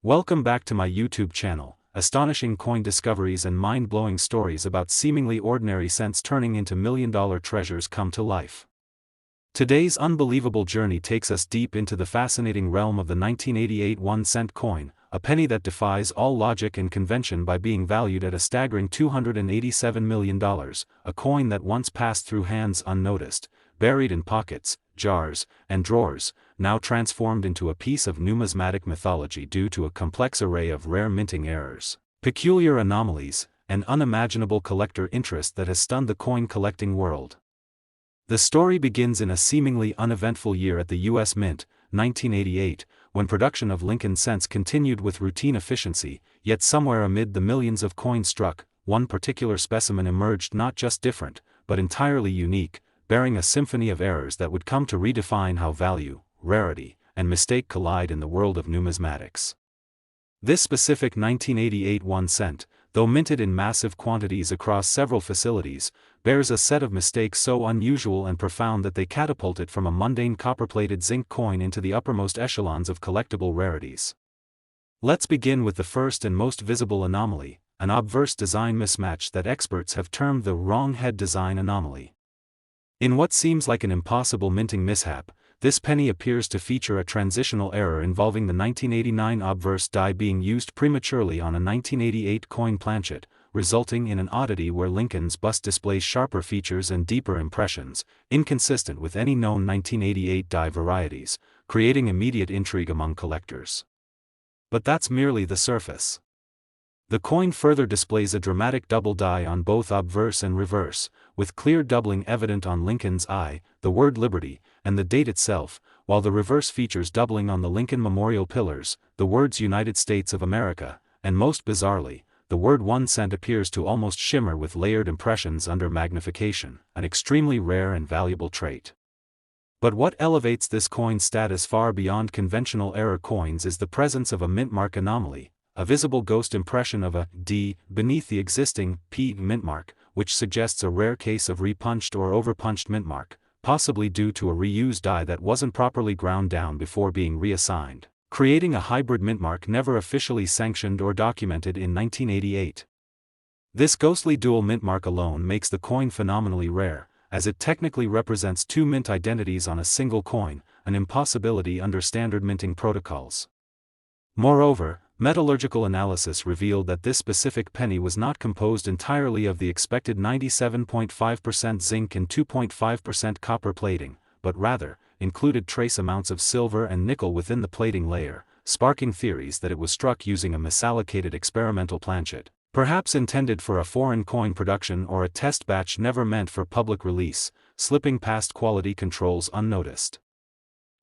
Welcome back to my YouTube channel, astonishing coin discoveries and mind-blowing stories about seemingly ordinary cents turning into million-dollar treasures come to life. Today's unbelievable journey takes us deep into the fascinating realm of the 1988 1-cent coin, a penny that defies all logic and convention by being valued at a staggering $287 million, a coin that once passed through hands unnoticed, buried in pockets, jars, and drawers, now transformed into a piece of numismatic mythology due to a complex array of rare minting errors, peculiar anomalies, and unimaginable collector interest that has stunned the coin collecting world. The story begins in a seemingly uneventful year at the U.S. Mint, 1988, when production of Lincoln cents continued with routine efficiency, yet somewhere amid the millions of coins struck, one particular specimen emerged not just different, but entirely unique, bearing a symphony of errors that would come to redefine how value, rarity, and mistake collide in the world of numismatics. This specific 1988 1-cent, though minted in massive quantities across several facilities, bears a set of mistakes so unusual and profound that they catapult it from a mundane copper-plated zinc coin into the uppermost echelons of collectible rarities. Let's begin with the first and most visible anomaly, an obverse design mismatch that experts have termed the wrong head design anomaly. In what seems like an impossible minting mishap, this penny appears to feature a transitional error involving the 1989 obverse die being used prematurely on a 1988 coin planchet, resulting in an oddity where Lincoln's bust displays sharper features and deeper impressions, inconsistent with any known 1988 die varieties, creating immediate intrigue among collectors. But that's merely the surface. The coin further displays a dramatic double die on both obverse and reverse, with clear doubling evident on Lincoln's eye, the word Liberty, and the date itself, while the reverse features doubling on the Lincoln Memorial pillars, the words United States of America, and most bizarrely, the word 1 cent appears to almost shimmer with layered impressions under magnification, an extremely rare and valuable trait. But what elevates this coin's status far beyond conventional error coins is the presence of a mint mark anomaly, a visible ghost impression of a D beneath the existing P mint mark, which suggests a rare case of repunched or overpunched mint mark, possibly due to a reused die that wasn't properly ground down before being reassigned, creating a hybrid mint mark never officially sanctioned or documented in 1988. This ghostly dual mint mark alone makes the coin phenomenally rare, as it technically represents two mint identities on a single coin, an impossibility under standard minting protocols. Moreover, metallurgical analysis revealed that this specific penny was not composed entirely of the expected 97.5% zinc and 2.5% copper plating, but rather, included trace amounts of silver and nickel within the plating layer, sparking theories that it was struck using a misallocated experimental planchet, perhaps intended for a foreign coin production or a test batch never meant for public release, slipping past quality controls unnoticed.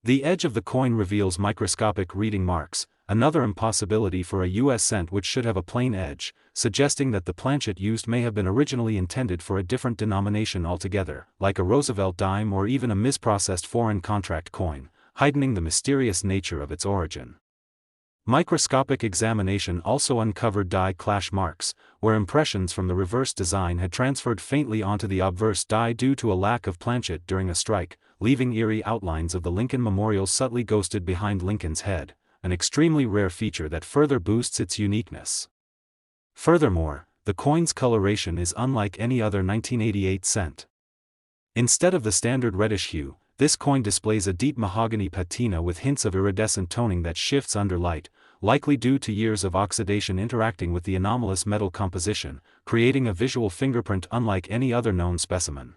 The edge of the coin reveals microscopic reading marks, another impossibility for a US cent which should have a plain edge, suggesting that the planchet used may have been originally intended for a different denomination altogether, like a Roosevelt dime or even a misprocessed foreign contract coin, heightening the mysterious nature of its origin. Microscopic examination also uncovered die clash marks, where impressions from the reverse design had transferred faintly onto the obverse die due to a lack of planchet during a strike, leaving eerie outlines of the Lincoln Memorial subtly ghosted behind Lincoln's head, an extremely rare feature that further boosts its uniqueness. Furthermore, the coin's coloration is unlike any other 1988 cent. Instead of the standard reddish hue, this coin displays a deep mahogany patina with hints of iridescent toning that shifts under light, likely due to years of oxidation interacting with the anomalous metal composition, creating a visual fingerprint unlike any other known specimen.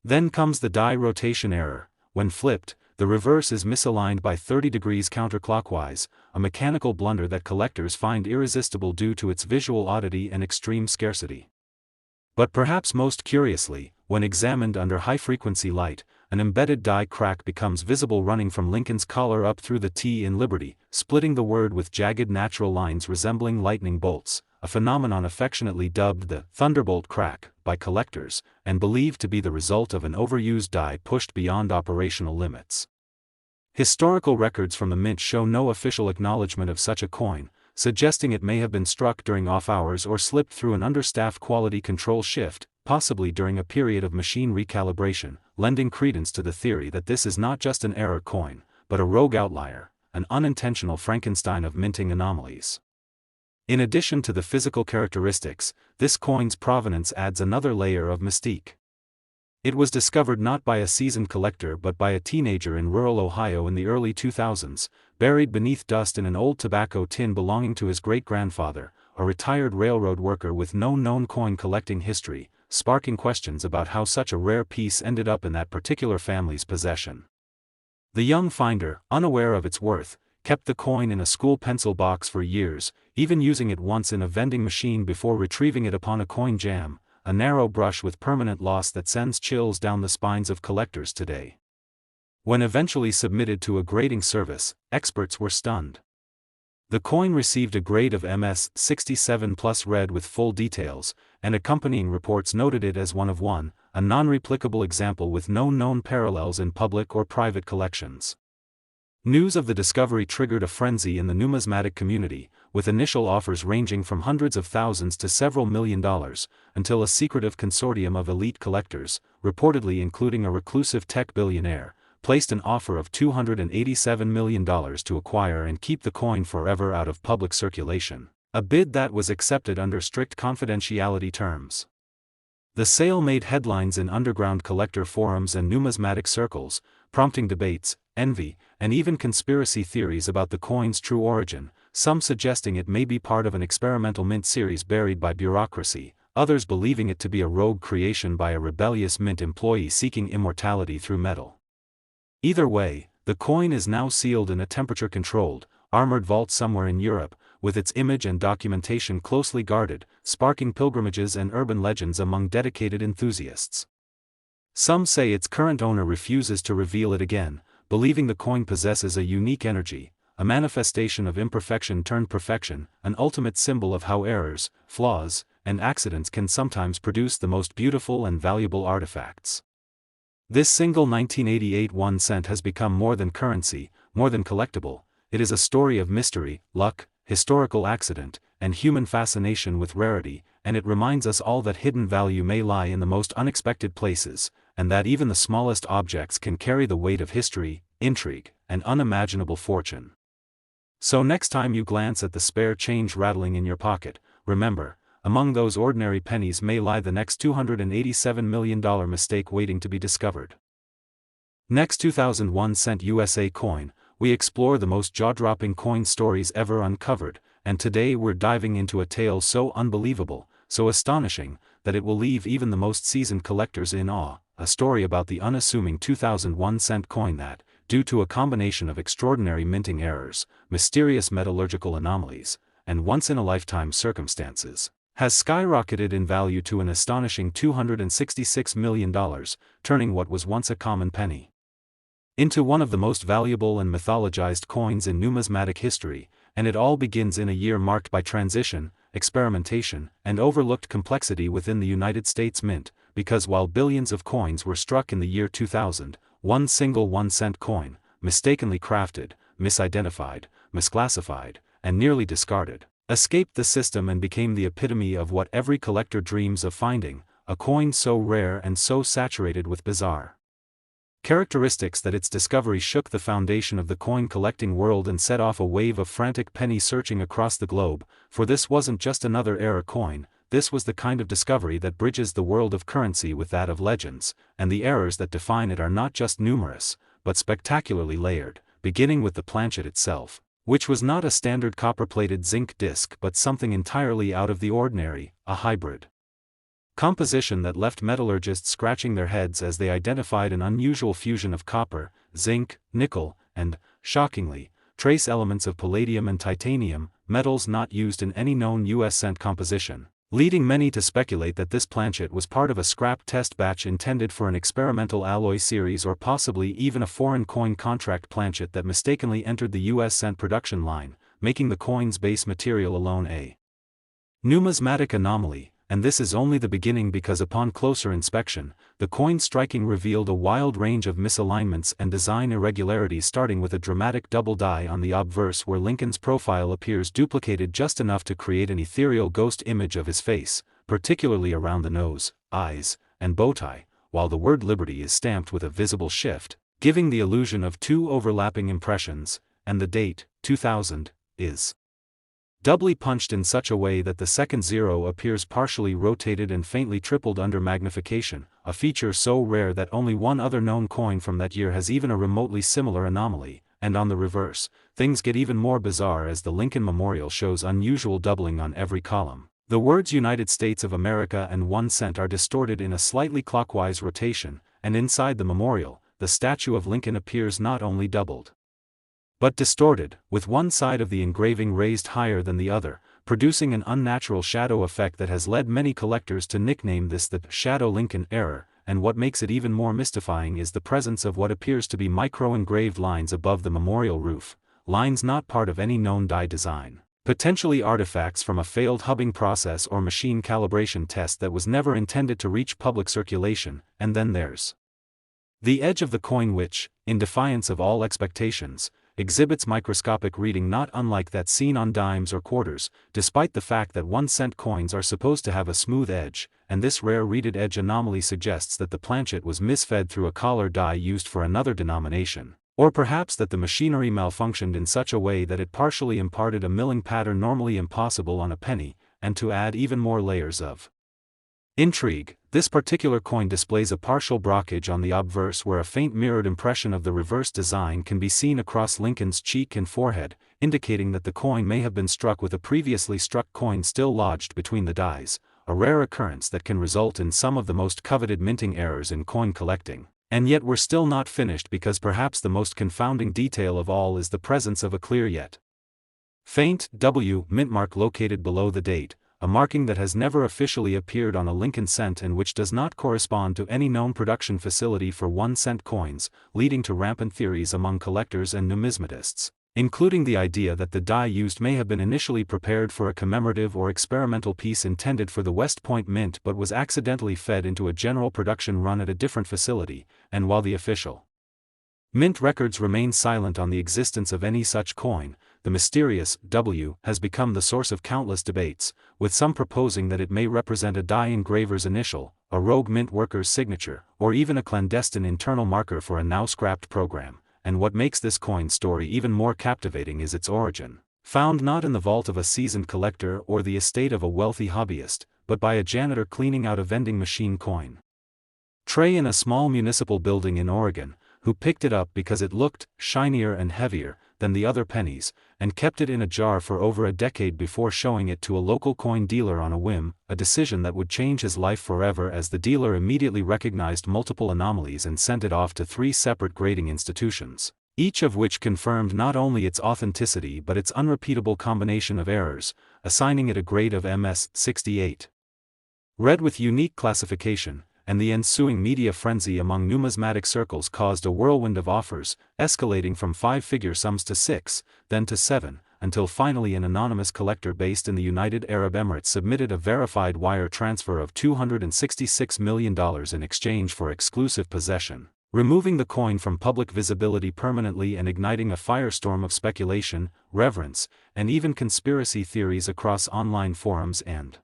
Then comes the die rotation error. When flipped, the reverse is misaligned by 30 degrees counterclockwise, a mechanical blunder that collectors find irresistible due to its visual oddity and extreme scarcity. But perhaps most curiously, when examined under high-frequency light, an embedded die crack becomes visible running from Lincoln's collar up through the T in Liberty, splitting the word with jagged natural lines resembling lightning bolts, a phenomenon affectionately dubbed the Thunderbolt crack by collectors, and believed to be the result of an overused die pushed beyond operational limits. Historical records from the mint show no official acknowledgement of such a coin, suggesting it may have been struck during off hours or slipped through an understaffed quality control shift, possibly during a period of machine recalibration, lending credence to the theory that this is not just an error coin, but a rogue outlier, an unintentional Frankenstein of minting anomalies. In addition to the physical characteristics, this coin's provenance adds another layer of mystique. It was discovered not by a seasoned collector but by a teenager in rural Ohio in the early 2000s, buried beneath dust in an old tobacco tin belonging to his great-grandfather, a retired railroad worker with no known coin collecting history, sparking questions about how such a rare piece ended up in that particular family's possession. The young finder, unaware of its worth, kept the coin in a school pencil box for years, even using it once in a vending machine before retrieving it upon a coin jam, a narrow brush with permanent loss that sends chills down the spines of collectors today. When eventually submitted to a grading service, experts were stunned. The coin received a grade of MS 67 plus red with full details, and accompanying reports noted it as one of one, a non-replicable example with no known parallels in public or private collections. News of the discovery triggered a frenzy in the numismatic community, with initial offers ranging from hundreds of thousands to several $1 million, until a secretive consortium of elite collectors, reportedly including a reclusive tech billionaire, placed an offer of $287 million to acquire and keep the coin forever out of public circulation, a bid that was accepted under strict confidentiality terms. The sale made headlines in underground collector forums and numismatic circles, prompting debates, envy, and even conspiracy theories about the coin's true origin, some suggesting it may be part of an experimental mint series buried by bureaucracy, others believing it to be a rogue creation by a rebellious mint employee seeking immortality through metal. Either way, the coin is now sealed in a temperature-controlled, armored vault somewhere in Europe, with its image and documentation closely guarded, sparking pilgrimages and urban legends among dedicated enthusiasts. Some say its current owner refuses to reveal it again, believing the coin possesses a unique energy, a manifestation of imperfection turned perfection, an ultimate symbol of how errors, flaws, and accidents can sometimes produce the most beautiful and valuable artifacts. This single 1988 1 cent has become more than currency, more than collectible. It is a story of mystery, luck, historical accident, and human fascination with rarity, and it reminds us all that hidden value may lie in the most unexpected places, and that even the smallest objects can carry the weight of history, intrigue, and unimaginable fortune. So next time you glance at the spare change rattling in your pocket, remember, among those ordinary pennies may lie the next $287 million mistake waiting to be discovered. Next 2001 cent USA coin, we explore the most jaw-dropping coin stories ever uncovered, and today we're diving into a tale so unbelievable, so astonishing, that it will leave even the most seasoned collectors in awe, a story about the unassuming 2001 cent coin that, due to a combination of extraordinary minting errors, mysterious metallurgical anomalies, and once-in-a-lifetime circumstances, has skyrocketed in value to an astonishing $266 million, turning what was once a common penny into one of the most valuable and mythologized coins in numismatic history, and it all begins in a year marked by transition, experimentation, and overlooked complexity within the United States Mint, because while billions of coins were struck in the year 2000, one single 1-cent coin, mistakenly crafted, misidentified, misclassified, and nearly discarded, escaped the system and became the epitome of what every collector dreams of finding, a coin so rare and so saturated with bizarre characteristics that its discovery shook the foundation of the coin collecting world and set off a wave of frantic penny searching across the globe, for this wasn't just another era coin, this was the kind of discovery that bridges the world of currency with that of legends, and the errors that define it are not just numerous, but spectacularly layered, beginning with the planchet itself, which was not a standard copper-plated zinc disc but something entirely out of the ordinary, a hybrid composition that left metallurgists scratching their heads as they identified an unusual fusion of copper, zinc, nickel, and, shockingly, trace elements of palladium and titanium, metals not used in any known US cent composition, leading many to speculate that this planchet was part of a scrap test batch intended for an experimental alloy series or possibly even a foreign coin contract planchet that mistakenly entered the US cent production line, making the coin's base material alone a numismatic anomaly. And this is only the beginning because upon closer inspection, the coin's striking revealed a wild range of misalignments and design irregularities, starting with a dramatic double die on the obverse where Lincoln's profile appears duplicated just enough to create an ethereal ghost image of his face, particularly around the nose, eyes, and bow tie, while the word liberty is stamped with a visible shift, giving the illusion of two overlapping impressions, and the date, 2000, is doubly punched in such a way that the second zero appears partially rotated and faintly tripled under magnification, a feature so rare that only one other known coin from that year has even a remotely similar anomaly, and on the reverse, things get even more bizarre as the Lincoln Memorial shows unusual doubling on every column. The words United States of America and 1 cent are distorted in a slightly clockwise rotation, and inside the memorial, the statue of Lincoln appears not only doubled, but distorted, with one side of the engraving raised higher than the other, producing an unnatural shadow effect that has led many collectors to nickname this the Shadow Lincoln error, and what makes it even more mystifying is the presence of what appears to be micro-engraved lines above the memorial roof, lines not part of any known die design, potentially artifacts from a failed hubbing process or machine calibration test that was never intended to reach public circulation. And then there's the edge of the coin which, in defiance of all expectations, exhibits microscopic reading not unlike that seen on dimes or quarters, despite the fact that 1 cent coins are supposed to have a smooth edge, and this rare reeded edge anomaly suggests that the planchet was misfed through a collar die used for another denomination, or perhaps that the machinery malfunctioned in such a way that it partially imparted a milling pattern normally impossible on a penny, and to add even more layers of intrigue, this particular coin displays a partial brockage on the obverse where a faint mirrored impression of the reverse design can be seen across Lincoln's cheek and forehead, indicating that the coin may have been struck with a previously struck coin still lodged between the dies, a rare occurrence that can result in some of the most coveted minting errors in coin collecting. And yet we're still not finished because perhaps the most confounding detail of all is the presence of a clear yet faint W mint mark located below the date, a marking that has never officially appeared on a Lincoln cent and which does not correspond to any known production facility for 1 cent coins, leading to rampant theories among collectors and numismatists, including the idea that the die used may have been initially prepared for a commemorative or experimental piece intended for the West Point Mint but was accidentally fed into a general production run at a different facility, and while the official mint records remain silent on the existence of any such coin, the mysterious W has become the source of countless debates, with some proposing that it may represent a die engraver's initial, a rogue mint worker's signature, or even a clandestine internal marker for a now-scrapped program. And what makes this coin story even more captivating is its origin, found not in the vault of a seasoned collector or the estate of a wealthy hobbyist, but by a janitor cleaning out a vending machine coin tray in a small municipal building in Oregon, who picked it up because it looked shinier and heavier than the other pennies, and kept it in a jar for over a decade before showing it to a local coin dealer on a whim, a decision that would change his life forever as the dealer immediately recognized multiple anomalies and sent it off to 3 separate grading institutions, each of which confirmed not only its authenticity but its unrepeatable combination of errors, assigning it a grade of MS 68. Read with unique classification, and the ensuing media frenzy among numismatic circles caused a whirlwind of offers, escalating from 5-figure sums to 6, then to 7, until finally an anonymous collector based in the United Arab Emirates submitted a verified wire transfer of $266 million in exchange for exclusive possession, removing the coin from public visibility permanently and igniting a firestorm of speculation, reverence, and even conspiracy theories across online forums and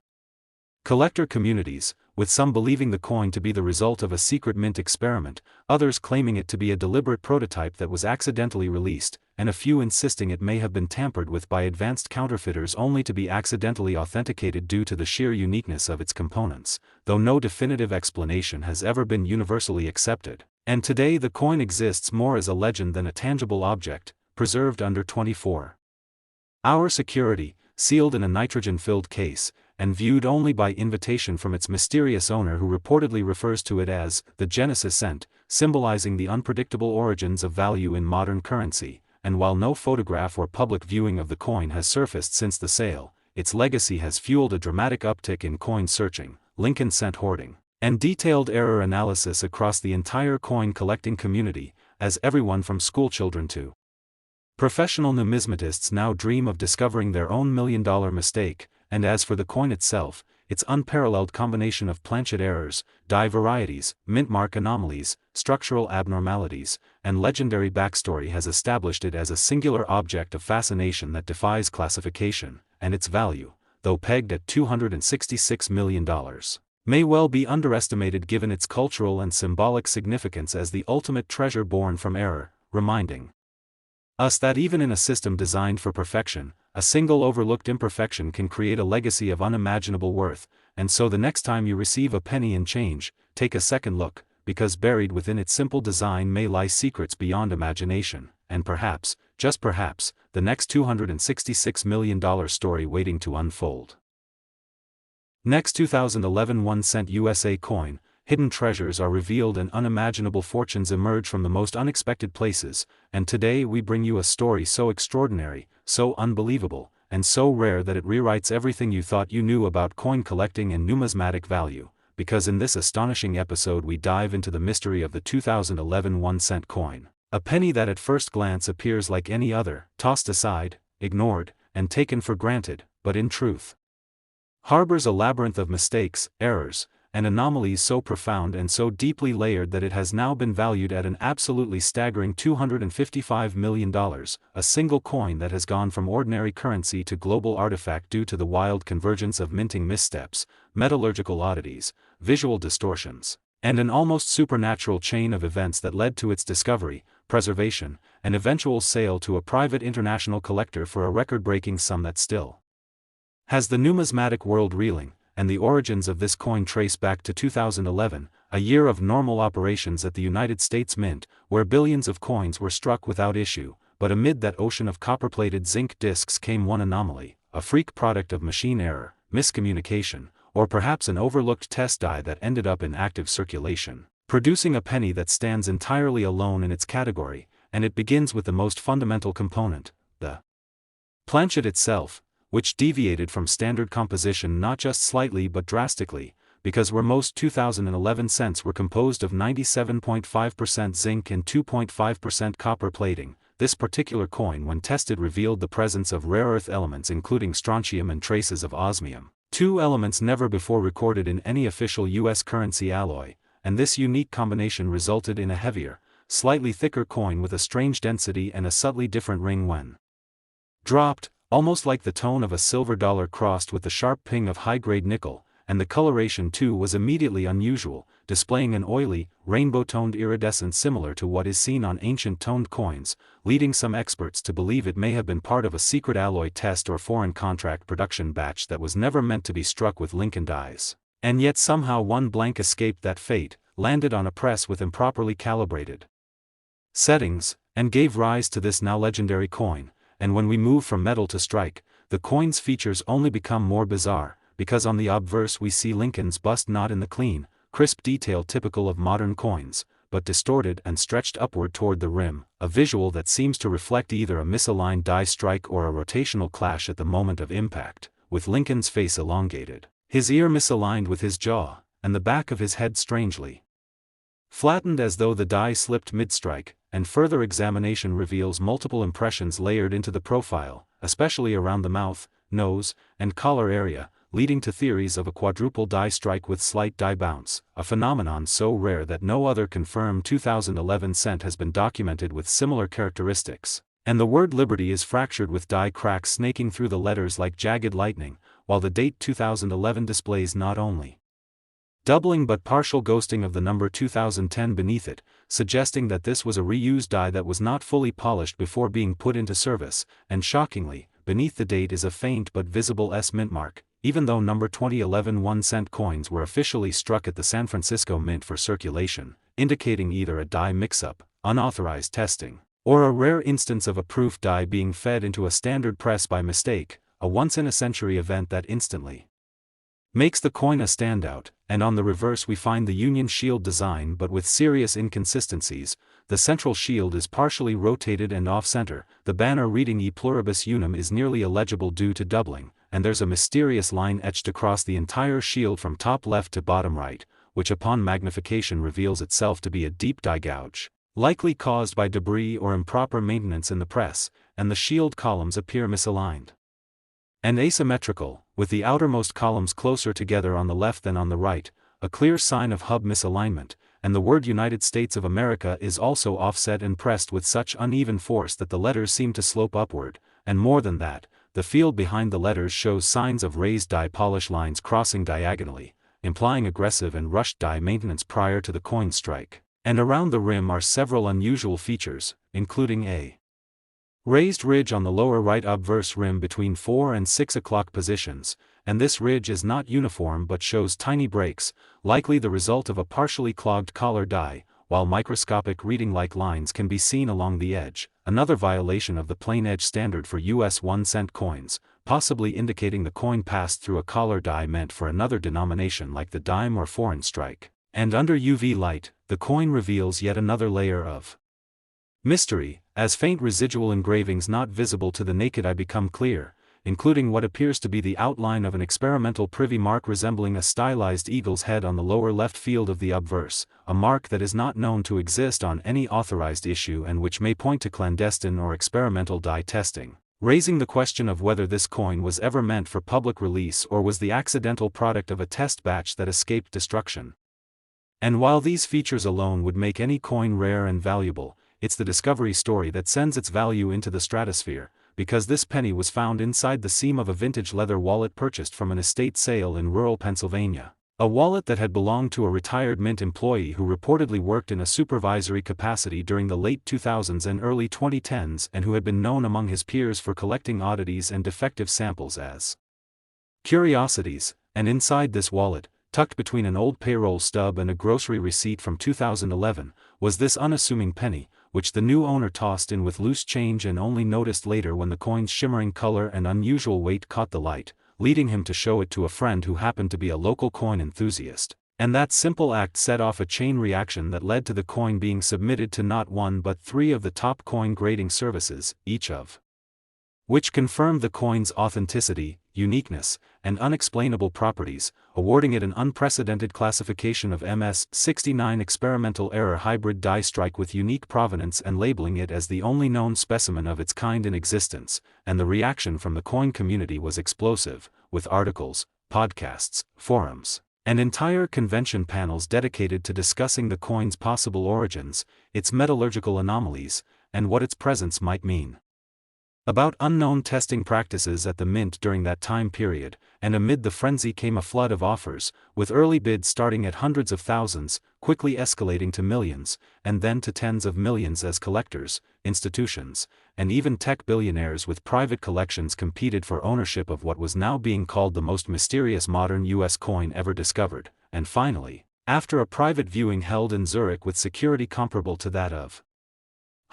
collector communities, with some believing the coin to be the result of a secret mint experiment, others claiming it to be a deliberate prototype that was accidentally released, and a few insisting it may have been tampered with by advanced counterfeiters only to be accidentally authenticated due to the sheer uniqueness of its components, though no definitive explanation has ever been universally accepted. And today the coin exists more as a legend than a tangible object, preserved under 24-hour security, sealed in a nitrogen-filled case, and viewed only by invitation from its mysterious owner who reportedly refers to it as the Genesis cent, symbolizing the unpredictable origins of value in modern currency. And while no photograph or public viewing of the coin has surfaced since the sale, its legacy has fueled a dramatic uptick in coin searching, Lincoln cent hoarding, and detailed error analysis across the entire coin collecting community, as everyone from schoolchildren to professional numismatists now dream of discovering their own million-dollar mistake. And as for the coin itself, its unparalleled combination of planchet errors, die varieties, mint mark anomalies, structural abnormalities, and legendary backstory has established it as a singular object of fascination that defies classification, and its value, though pegged at $266 million, may well be underestimated given its cultural and symbolic significance as the ultimate treasure born from error, reminding us that even in a system designed for perfection, a single overlooked imperfection can create a legacy of unimaginable worth, and so the next time you receive a penny in change, take a second look, because buried within its simple design may lie secrets beyond imagination, and perhaps, just perhaps, the next $266 million story waiting to unfold. Next 2011 1-cent USA coin, hidden treasures are revealed and unimaginable fortunes emerge from the most unexpected places, and today we bring you a story so extraordinary, so unbelievable, and so rare that it rewrites everything you thought you knew about coin collecting and numismatic value, because in this astonishing episode we dive into the mystery of the 2011 1-cent coin, a penny that at first glance appears like any other, tossed aside, ignored, and taken for granted, but in truth harbors a labyrinth of mistakes, errors, and anomalies so profound and so deeply layered that it has now been valued at an absolutely staggering $255 million, a single coin that has gone from ordinary currency to global artifact due to the wild convergence of minting missteps, metallurgical oddities, visual distortions, and an almost supernatural chain of events that led to its discovery, preservation, and eventual sale to a private international collector for a record-breaking sum that still has the numismatic world reeling, and the origins of this coin trace back to 2011, a year of normal operations at the United States Mint, where billions of coins were struck without issue, but amid that ocean of copper-plated zinc discs came one anomaly, a freak product of machine error, miscommunication, or perhaps an overlooked test die that ended up in active circulation, producing a penny that stands entirely alone in its category, and it begins with the most fundamental component, the planchet itself, which deviated from standard composition not just slightly but drastically, because where most 2011 cents were composed of 97.5% zinc and 2.5% copper plating, this particular coin when tested revealed the presence of rare earth elements including strontium and traces of osmium, two elements never before recorded in any official U.S. currency alloy, and this unique combination resulted in a heavier, slightly thicker coin with a strange density and a subtly different ring when dropped, almost like the tone of a silver dollar crossed with the sharp ping of high-grade nickel, and the coloration too was immediately unusual, displaying an oily, rainbow-toned iridescence similar to what is seen on ancient toned coins, leading some experts to believe it may have been part of a secret alloy test or foreign contract production batch that was never meant to be struck with Lincoln dies. And yet somehow one blank escaped that fate, landed on a press with improperly calibrated settings, and gave rise to this now legendary coin. And when we move from metal to strike, the coin's features only become more bizarre, because on the obverse we see Lincoln's bust not in the clean, crisp detail typical of modern coins, but distorted and stretched upward toward the rim, a visual that seems to reflect either a misaligned die strike or a rotational clash at the moment of impact, with Lincoln's face elongated, his ear misaligned with his jaw, and the back of his head strangely flattened as though the die slipped mid-strike, and further examination reveals multiple impressions layered into the profile, especially around the mouth, nose, and collar area, leading to theories of a quadruple die strike with slight die bounce, a phenomenon so rare that no other confirmed 2011 cent has been documented with similar characteristics, and the word liberty is fractured with die cracks snaking through the letters like jagged lightning, while the date 2011 displays not only doubling but partial ghosting of the number 2010 beneath it, suggesting that this was a reused die that was not fully polished before being put into service, and shockingly, beneath the date is a faint but visible S mint mark, even though number 2011 1-cent coins were officially struck at the San Francisco Mint for circulation, indicating either a die mix-up, unauthorized testing, or a rare instance of a proof die being fed into a standard press by mistake, a once-in-a-century event that instantly makes the coin a standout. And on the reverse we find the Union Shield design but with serious inconsistencies. The central shield is partially rotated and off-center, the banner reading E pluribus unum is nearly illegible due to doubling, and there's a mysterious line etched across the entire shield from top left to bottom right, which upon magnification reveals itself to be a deep die gouge, likely caused by debris or improper maintenance in the press, and the shield columns appear misaligned and asymmetrical, with the outermost columns closer together on the left than on the right, a clear sign of hub misalignment, and the word United States of America is also offset and pressed with such uneven force that the letters seem to slope upward, and more than that, the field behind the letters shows signs of raised die polish lines crossing diagonally, implying aggressive and rushed die maintenance prior to the coin strike, and around the rim are several unusual features, including a Raised ridge on the lower right obverse rim between 4 and 6 o'clock positions, and this ridge is not uniform but shows tiny breaks, likely the result of a partially clogged collar die, while microscopic reading-like lines can be seen along the edge, another violation of the plain edge standard for US 1-cent coins, possibly indicating the coin passed through a collar die meant for another denomination like the dime or foreign strike. And under UV light, the coin reveals yet another layer of mystery, as faint residual engravings not visible to the naked eye become clear, including what appears to be the outline of an experimental privy mark resembling a stylized eagle's head on the lower left field of the obverse, a mark that is not known to exist on any authorized issue and which may point to clandestine or experimental die testing, raising the question of whether this coin was ever meant for public release or was the accidental product of a test batch that escaped destruction. And while these features alone would make any coin rare and valuable, it's the discovery story that sends its value into the stratosphere, because this penny was found inside the seam of a vintage leather wallet purchased from an estate sale in rural Pennsylvania. A wallet that had belonged to a retired mint employee who reportedly worked in a supervisory capacity during the late 2000s and early 2010s and who had been known among his peers for collecting oddities and defective samples as curiosities, and inside this wallet, tucked between an old payroll stub and a grocery receipt from 2011, was this unassuming penny, which the new owner tossed in with loose change and only noticed later when the coin's shimmering color and unusual weight caught the light, leading him to show it to a friend who happened to be a local coin enthusiast. And that simple act set off a chain reaction that led to the coin being submitted to not one but 3 of the top coin grading services, each of which confirmed the coin's authenticity, uniqueness, and unexplainable properties, awarding it an unprecedented classification of MS-69 experimental error hybrid die strike with unique provenance and labeling it as the only known specimen of its kind in existence, and the reaction from the coin community was explosive, with articles, podcasts, forums, and entire convention panels dedicated to discussing the coin's possible origins, its metallurgical anomalies, and what its presence might mean. About unknown testing practices at the mint during that time period, and amid the frenzy came a flood of offers, with early bids starting at hundreds of thousands, quickly escalating to millions, and then to tens of millions as collectors, institutions, and even tech billionaires with private collections competed for ownership of what was now being called the most mysterious modern US coin ever discovered, and finally, after a private viewing held in Zurich with security comparable to that of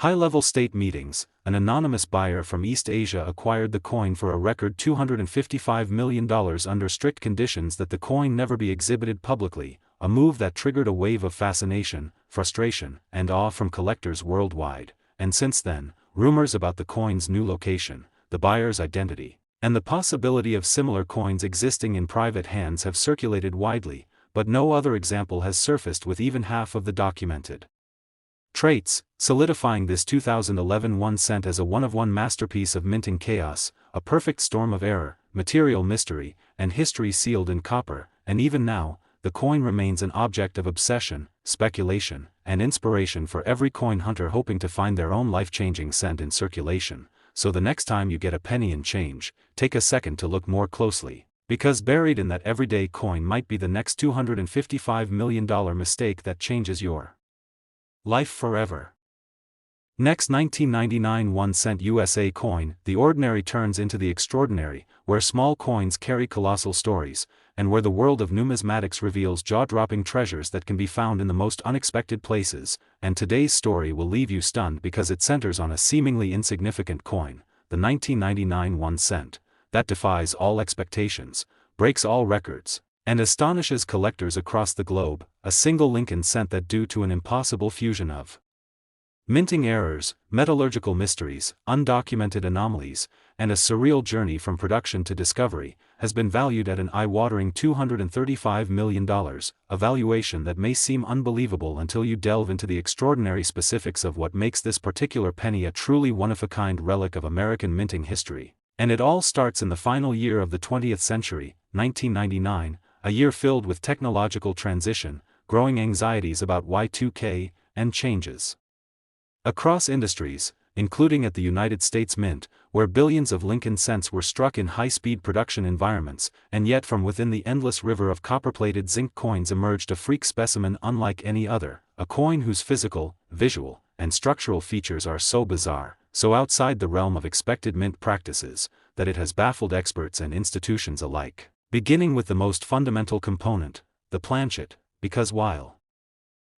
high-level state meetings, an anonymous buyer from East Asia acquired the coin for a record $255 million under strict conditions that the coin never be exhibited publicly, a move that triggered a wave of fascination, frustration, and awe from collectors worldwide, and since then, rumors about the coin's new location, the buyer's identity, and the possibility of similar coins existing in private hands have circulated widely, but no other example has surfaced with even half of the documented traits, solidifying this 2011 1 cent as a one-of-one masterpiece of minting chaos, a perfect storm of error, material mystery, and history sealed in copper, and even now, the coin remains an object of obsession, speculation, and inspiration for every coin hunter hoping to find their own life-changing cent in circulation. So the next time you get a penny and change, take a second to look more closely, because buried in that everyday coin might be the next $255 million mistake that changes your life forever. Next 1999 1 cent USA coin, the ordinary turns into the extraordinary, where small coins carry colossal stories, and where the world of numismatics reveals jaw-dropping treasures that can be found in the most unexpected places, and today's story will leave you stunned because it centers on a seemingly insignificant coin, the 1999 1 cent, that defies all expectations, breaks all records, and astonishes collectors across the globe, a single Lincoln cent that due to an impossible fusion of minting errors, metallurgical mysteries, undocumented anomalies, and a surreal journey from production to discovery, has been valued at an eye-watering $235 million, a valuation that may seem unbelievable until you delve into the extraordinary specifics of what makes this particular penny a truly one-of-a-kind relic of American minting history. And it all starts in the final year of the 20th century, 1999, a year filled with technological transition, growing anxieties about Y2K, and changes across industries, including at the United States Mint, where billions of Lincoln cents were struck in high-speed production environments, and yet from within the endless river of copper-plated zinc coins emerged a freak specimen unlike any other, a coin whose physical, visual, and structural features are so bizarre, so outside the realm of expected mint practices, that it has baffled experts and institutions alike. Beginning with the most fundamental component, the planchet, because while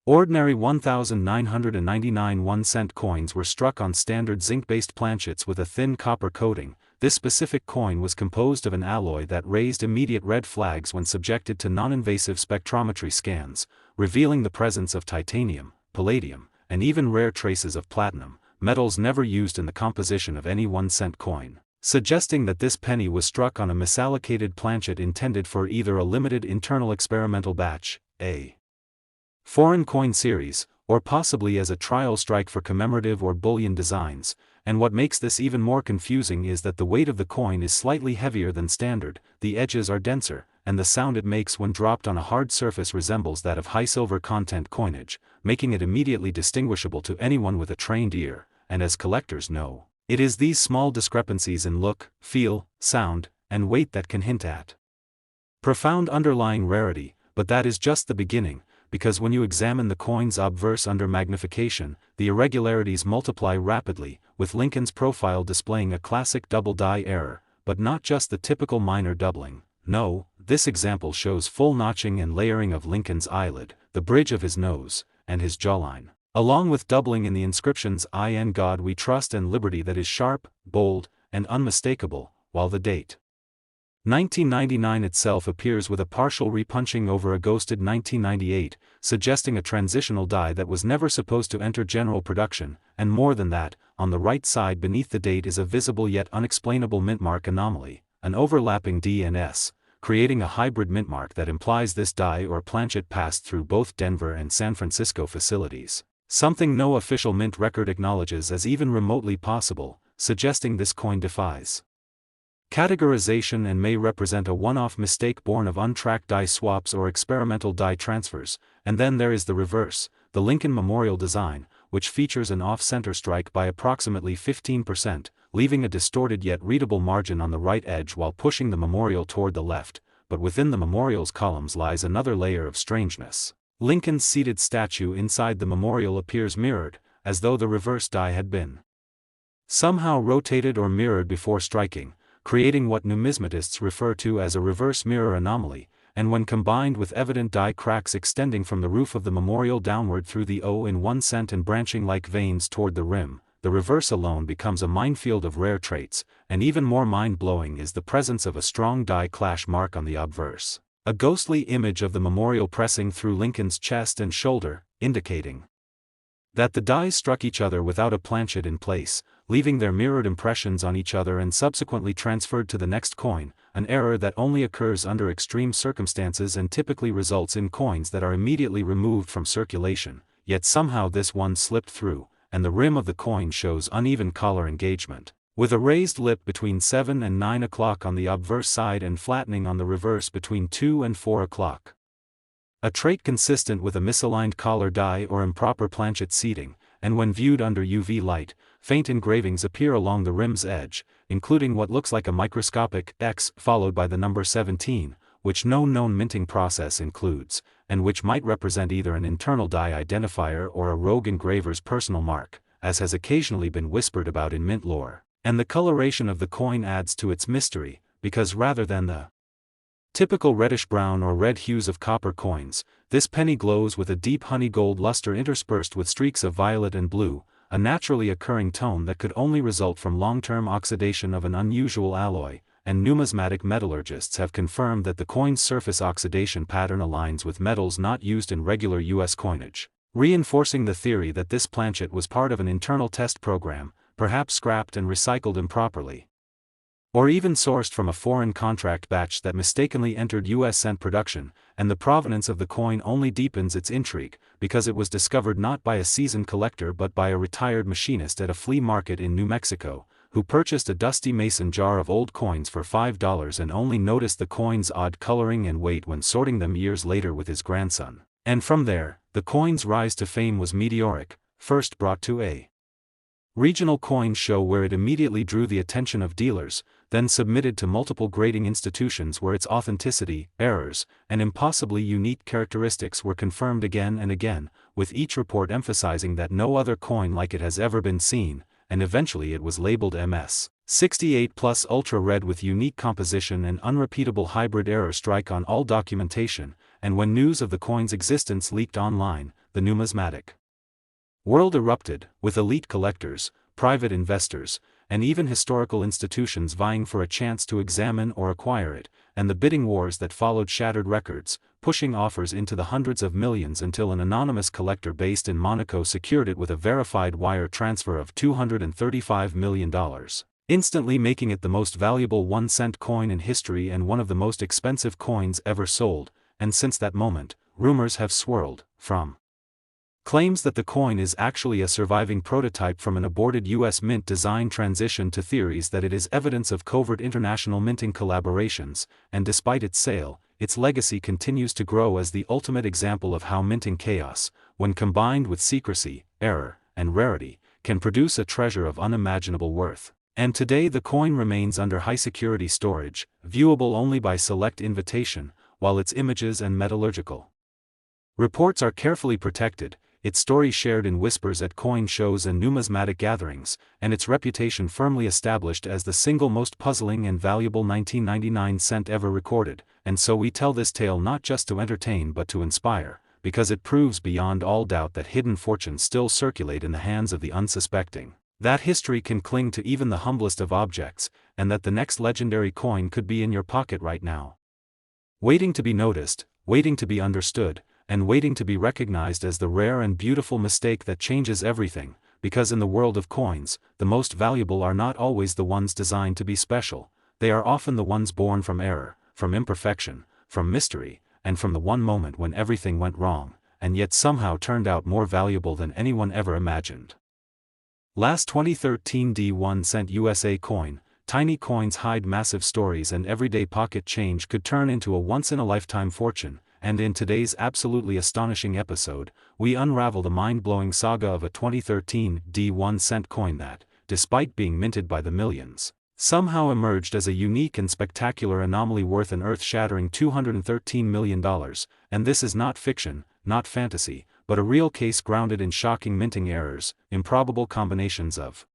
ordinary 1,999 1-cent coins were struck on standard zinc-based planchets with a thin copper coating, this specific coin was composed of an alloy that raised immediate red flags when subjected to non-invasive spectrometry scans, revealing the presence of titanium, palladium, and even rare traces of platinum, metals never used in the composition of any 1-cent coin, suggesting that this penny was struck on a misallocated planchet intended for either a limited internal experimental batch, a foreign coin series, or possibly as a trial strike for commemorative or bullion designs. And what makes this even more confusing is that the weight of the coin is slightly heavier than standard, the edges are denser, and the sound it makes when dropped on a hard surface resembles that of high silver content coinage, making it immediately distinguishable to anyone with a trained ear, and as collectors know, it is these small discrepancies in look, feel, sound, and weight that can hint at profound underlying rarity, but that is just the beginning, because when you examine the coin's obverse under magnification, the irregularities multiply rapidly, with Lincoln's profile displaying a classic double die error, but not just the typical minor doubling. No, this example shows full notching and layering of Lincoln's eyelid, the bridge of his nose, and his jawline, along with doubling in the inscriptions "In God We Trust" and "Liberty" that is sharp, bold, and unmistakable, while the date 1999 itself appears with a partial repunching over a ghosted 1998, suggesting a transitional die that was never supposed to enter general production, and more than that, on the right side beneath the date is a visible yet unexplainable mintmark anomaly, an overlapping D and S, creating a hybrid mintmark that implies this die or planchet passed through both Denver and San Francisco facilities, something no official mint record acknowledges as even remotely possible, suggesting this coin defies categorization and may represent a one-off mistake born of untracked die swaps or experimental die transfers. And then there is the reverse, the Lincoln Memorial design, which features an off-center strike by approximately 15%, leaving a distorted yet readable margin on the right edge while pushing the memorial toward the left, but within the memorial's columns lies another layer of strangeness. Lincoln's seated statue inside the memorial appears mirrored, as though the reverse die had been somehow rotated or mirrored before striking, creating what numismatists refer to as a reverse mirror anomaly, and when combined with evident die cracks extending from the roof of the memorial downward through the O in 1 cent and branching like veins toward the rim, the reverse alone becomes a minefield of rare traits, and even more mind-blowing is the presence of a strong die clash mark on the obverse, a ghostly image of the memorial pressing through Lincoln's chest and shoulder, indicating that the dies struck each other without a planchet in place, leaving their mirrored impressions on each other and subsequently transferred to the next coin, an error that only occurs under extreme circumstances and typically results in coins that are immediately removed from circulation, yet somehow this one slipped through, and the rim of the coin shows uneven collar engagement, with a raised lip between 7 and 9 o'clock on the obverse side and flattening on the reverse between 2 and 4 o'clock. A trait consistent with a misaligned collar die or improper planchet seating, and when viewed under UV light, faint engravings appear along the rim's edge, including what looks like a microscopic X followed by the number 17, which no known minting process includes, and which might represent either an internal die identifier or a rogue engraver's personal mark, as has occasionally been whispered about in mint lore. And the coloration of the coin adds to its mystery, because rather than the typical reddish-brown or red hues of copper coins, this penny glows with a deep honey gold luster interspersed with streaks of violet and blue, a naturally occurring tone that could only result from long-term oxidation of an unusual alloy, and numismatic metallurgists have confirmed that the coin's surface oxidation pattern aligns with metals not used in regular U.S. coinage, reinforcing the theory that this planchet was part of an internal test program, perhaps scrapped and recycled improperly, or even sourced from a foreign contract batch that mistakenly entered U.S. cent production. And the provenance of the coin only deepens its intrigue, because it was discovered not by a seasoned collector but by a retired machinist at a flea market in New Mexico, who purchased a dusty mason jar of old coins for $5 and only noticed the coin's odd coloring and weight when sorting them years later with his grandson. And from there, the coin's rise to fame was meteoric, first brought to a regional coin show where it immediately drew the attention of dealers, then submitted to multiple grading institutions where its authenticity, errors, and impossibly unique characteristics were confirmed again and again, with each report emphasizing that no other coin like it has ever been seen, and eventually it was labeled MS 68 Plus Ultra Red with unique composition and unrepeatable hybrid error strike on all documentation, and when news of the coin's existence leaked online, the numismatic world erupted, with elite collectors, private investors, and even historical institutions vying for a chance to examine or acquire it, and the bidding wars that followed shattered records, pushing offers into the hundreds of millions until an anonymous collector based in Monaco secured it with a verified wire transfer of $235 million, instantly making it the most valuable 1-cent coin in history and one of the most expensive coins ever sold. And since that moment, rumors have swirled, from claims that the coin is actually a surviving prototype from an aborted U.S. mint design transition to theories that it is evidence of covert international minting collaborations, and despite its sale, its legacy continues to grow as the ultimate example of how minting chaos, when combined with secrecy, error, and rarity, can produce a treasure of unimaginable worth. And today the coin remains under high-security storage, viewable only by select invitation, while its images and metallurgical reports are carefully protected, its story shared in whispers at coin shows and numismatic gatherings, and its reputation firmly established as the single most puzzling and valuable 1999 cent ever recorded. And so we tell this tale not just to entertain but to inspire, because it proves beyond all doubt that hidden fortunes still circulate in the hands of the unsuspecting, that history can cling to even the humblest of objects, and that the next legendary coin could be in your pocket right now, waiting to be noticed, waiting to be understood, and waiting to be recognized as the rare and beautiful mistake that changes everything, because in the world of coins, the most valuable are not always the ones designed to be special, they are often the ones born from error, from imperfection, from mystery, and from the one moment when everything went wrong, and yet somehow turned out more valuable than anyone ever imagined. Last 2013 D1 cent USA coin. Tiny coins hide massive stories, and everyday pocket change could turn into a once-in-a-lifetime fortune. And in today's absolutely astonishing episode, we unravel the mind-blowing saga of a 2013 D1 cent coin that, despite being minted by the millions, somehow emerged as a unique and spectacular anomaly worth an earth-shattering $213 million. And this is not fiction, not fantasy, but a real case grounded in shocking minting errors, improbable combinations of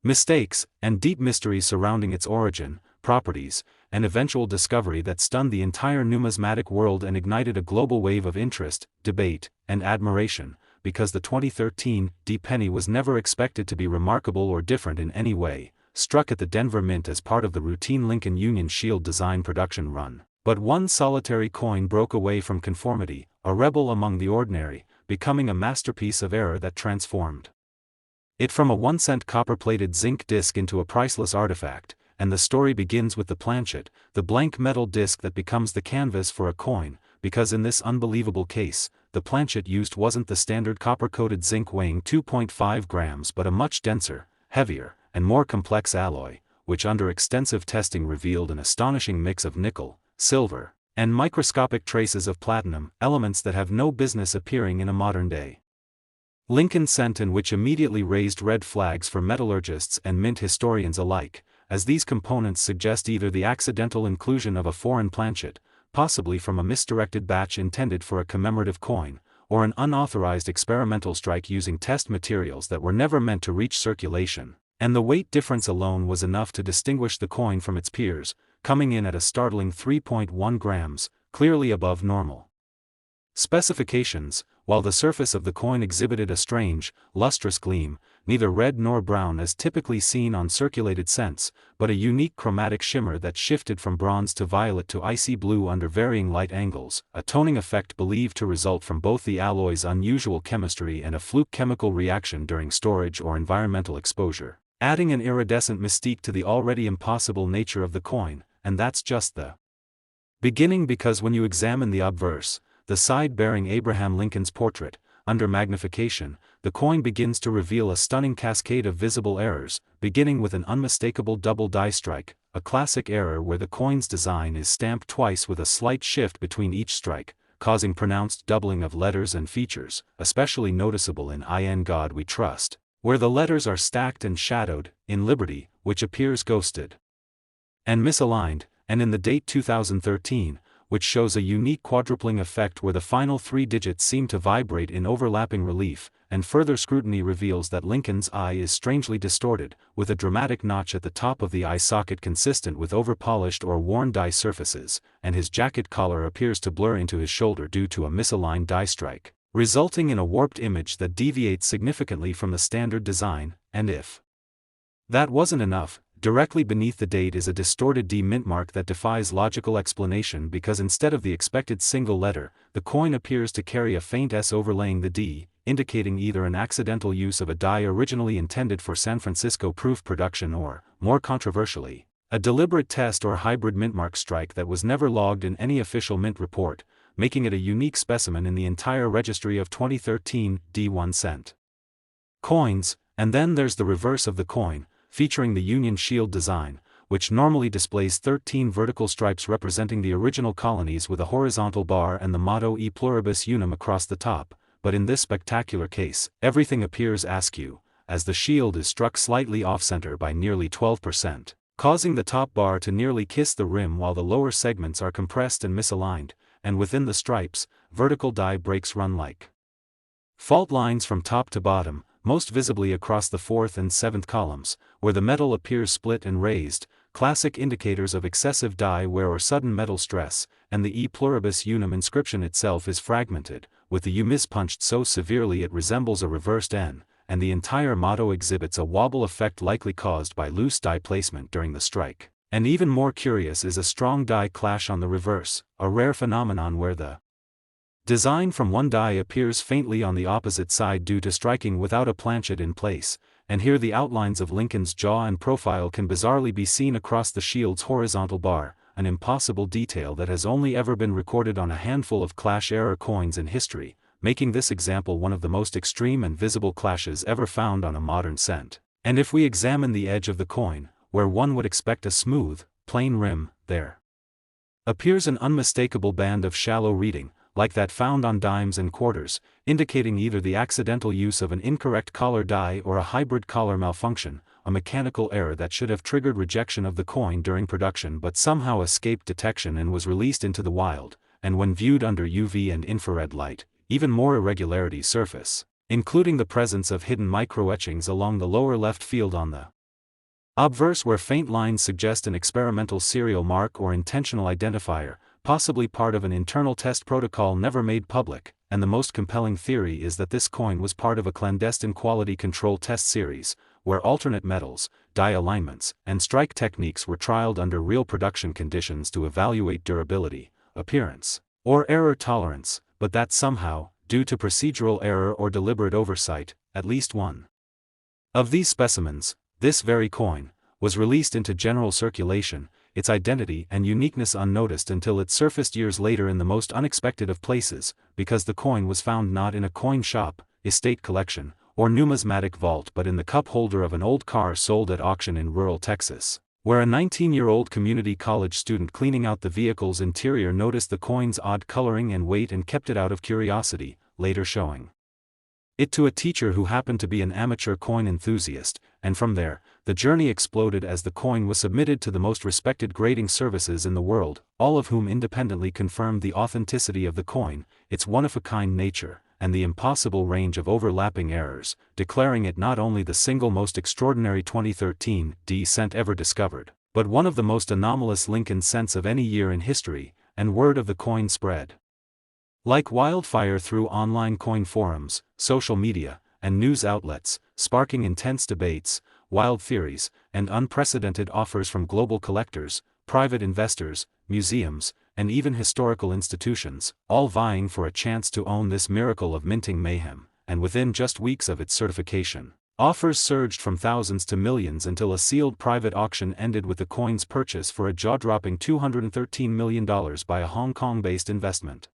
mistakes, and deep mysteries surrounding its origin, properties, and eventual discovery that stunned the entire numismatic world and ignited a global wave of interest, debate, and admiration, because the 2013 D penny was never expected to be remarkable or different in any way, struck at the Denver Mint as part of the routine Lincoln Union Shield design production run. But one solitary coin broke away from conformity, a rebel among the ordinary, becoming a masterpiece of error that transformed it from a 1-cent copper-plated zinc disc into a priceless artifact. And the story begins with the planchet, the blank metal disc that becomes the canvas for a coin, because in this unbelievable case, the planchet used wasn't the standard copper-coated zinc weighing 2.5 grams but a much denser, heavier, and more complex alloy, which under extensive testing revealed an astonishing mix of nickel, silver, and microscopic traces of platinum, elements that have no business appearing in a modern-day Lincoln cent, and which immediately raised red flags for metallurgists and mint historians alike, as these components suggest either the accidental inclusion of a foreign planchet, possibly from a misdirected batch intended for a commemorative coin, or an unauthorized experimental strike using test materials that were never meant to reach circulation, and the weight difference alone was enough to distinguish the coin from its peers, coming in at a startling 3.1 grams, clearly above normal specifications, while the surface of the coin exhibited a strange, lustrous gleam, neither red nor brown as typically seen on circulated cents, but a unique chromatic shimmer that shifted from bronze to violet to icy blue under varying light angles, a toning effect believed to result from both the alloy's unusual chemistry and a fluke chemical reaction during storage or environmental exposure, adding an iridescent mystique to the already impossible nature of the coin. And that's just the beginning, because when you examine the obverse, the side bearing Abraham Lincoln's portrait, under magnification, the coin begins to reveal a stunning cascade of visible errors, beginning with an unmistakable double die strike, a classic error where the coin's design is stamped twice with a slight shift between each strike, causing pronounced doubling of letters and features, especially noticeable in In God We Trust, where the letters are stacked and shadowed, in Liberty, which appears ghosted and misaligned, and in the date 2013, which shows a unique quadrupling effect where the final 3 digits seem to vibrate in overlapping relief, and further scrutiny reveals that Lincoln's eye is strangely distorted, with a dramatic notch at the top of the eye socket consistent with over-polished or worn die surfaces, and his jacket collar appears to blur into his shoulder due to a misaligned die strike, resulting in a warped image that deviates significantly from the standard design. And if that wasn't enough, directly beneath the date is a distorted D mint mark that defies logical explanation because instead of the expected single letter, the coin appears to carry a faint S overlaying the D, indicating either an accidental use of a die originally intended for San Francisco proof production or, more controversially, a deliberate test or hybrid mintmark strike that was never logged in any official mint report, making it a unique specimen in the entire registry of 2013 D1 cent coins. And then there's the reverse of the coin, featuring the Union Shield design, which normally displays 13 vertical stripes representing the original colonies with a horizontal bar and the motto E Pluribus Unum across the top, but in this spectacular case, everything appears askew, as the shield is struck slightly off-center by nearly 12%, causing the top bar to nearly kiss the rim while the lower segments are compressed and misaligned, and within the stripes, vertical die breaks run like fault lines from top to bottom, most visibly across the 4th and 7th columns, where the metal appears split and raised, classic indicators of excessive die wear or sudden metal stress, and the E Pluribus Unum inscription itself is fragmented, with the U mispunched so severely it resembles a reversed N, and the entire motto exhibits a wobble effect likely caused by loose die placement during the strike. And even more curious is a strong die clash on the reverse, a rare phenomenon where the design from one die appears faintly on the opposite side due to striking without a planchet in place, and here the outlines of Lincoln's jaw and profile can bizarrely be seen across the shield's horizontal bar, an impossible detail that has only ever been recorded on a handful of clash-era coins in history, making this example one of the most extreme and visible clashes ever found on a modern cent. And if we examine the edge of the coin, where one would expect a smooth, plain rim, there appears an unmistakable band of shallow reading, like that found on dimes and quarters, indicating either the accidental use of an incorrect collar die or a hybrid collar malfunction, a mechanical error that should have triggered rejection of the coin during production but somehow escaped detection and was released into the wild, and when viewed under UV and infrared light, even more irregularities surface, including the presence of hidden microetchings along the lower left field on the obverse where faint lines suggest an experimental serial mark or intentional identifier, possibly part of an internal test protocol never made public, and the most compelling theory is that this coin was part of a clandestine quality control test series, where alternate metals, die alignments, and strike techniques were trialed under real production conditions to evaluate durability, appearance, or error tolerance, but that somehow, due to procedural error or deliberate oversight, at least one of these specimens, this very coin, was released into general circulation, its identity and uniqueness unnoticed until it surfaced years later in the most unexpected of places, because the coin was found not in a coin shop, estate collection, or numismatic vault but in the cup holder of an old car sold at auction in rural Texas, where a 19-year-old community college student cleaning out the vehicle's interior noticed the coin's odd coloring and weight and kept it out of curiosity, later showing it to a teacher who happened to be an amateur coin enthusiast, and from there, the journey exploded as the coin was submitted to the most respected grading services in the world, all of whom independently confirmed the authenticity of the coin, its one-of-a-kind nature, and the impossible range of overlapping errors, declaring it not only the single most extraordinary 2013 D cent ever discovered, but one of the most anomalous Lincoln cents of any year in history, and word of the coin spread like wildfire through online coin forums, social media, and news outlets, sparking intense debates, wild theories, and unprecedented offers from global collectors, private investors, museums, and even historical institutions, all vying for a chance to own this miracle of minting mayhem, and within just weeks of its certification, offers surged from thousands to millions until a sealed private auction ended with the coin's purchase for a jaw-dropping $213 million by a Hong Kong-based investment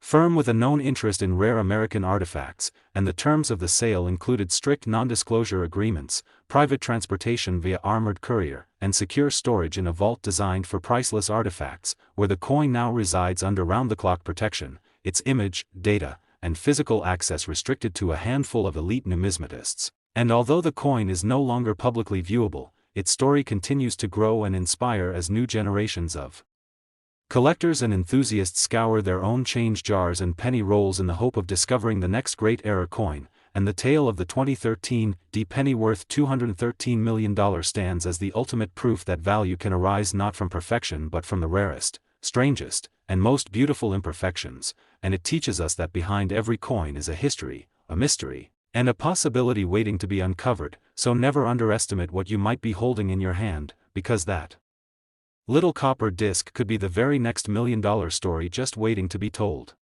firm with a known interest in rare American artifacts, and the terms of the sale included strict non-disclosure agreements, private transportation via armored courier, and secure storage in a vault designed for priceless artifacts, where the coin now resides under round-the-clock protection, its image, data, and physical access restricted to a handful of elite numismatists. And although the coin is no longer publicly viewable, its story continues to grow and inspire as new generations of collectors and enthusiasts scour their own change jars and penny rolls in the hope of discovering the next great era coin, and the tale of the 2013 penny worth $213 million stands as the ultimate proof that value can arise not from perfection but from the rarest, strangest, and most beautiful imperfections, and it teaches us that behind every coin is a history, a mystery, and a possibility waiting to be uncovered, so never underestimate what you might be holding in your hand, because that little copper disc could be the very next $1 million story just waiting to be told.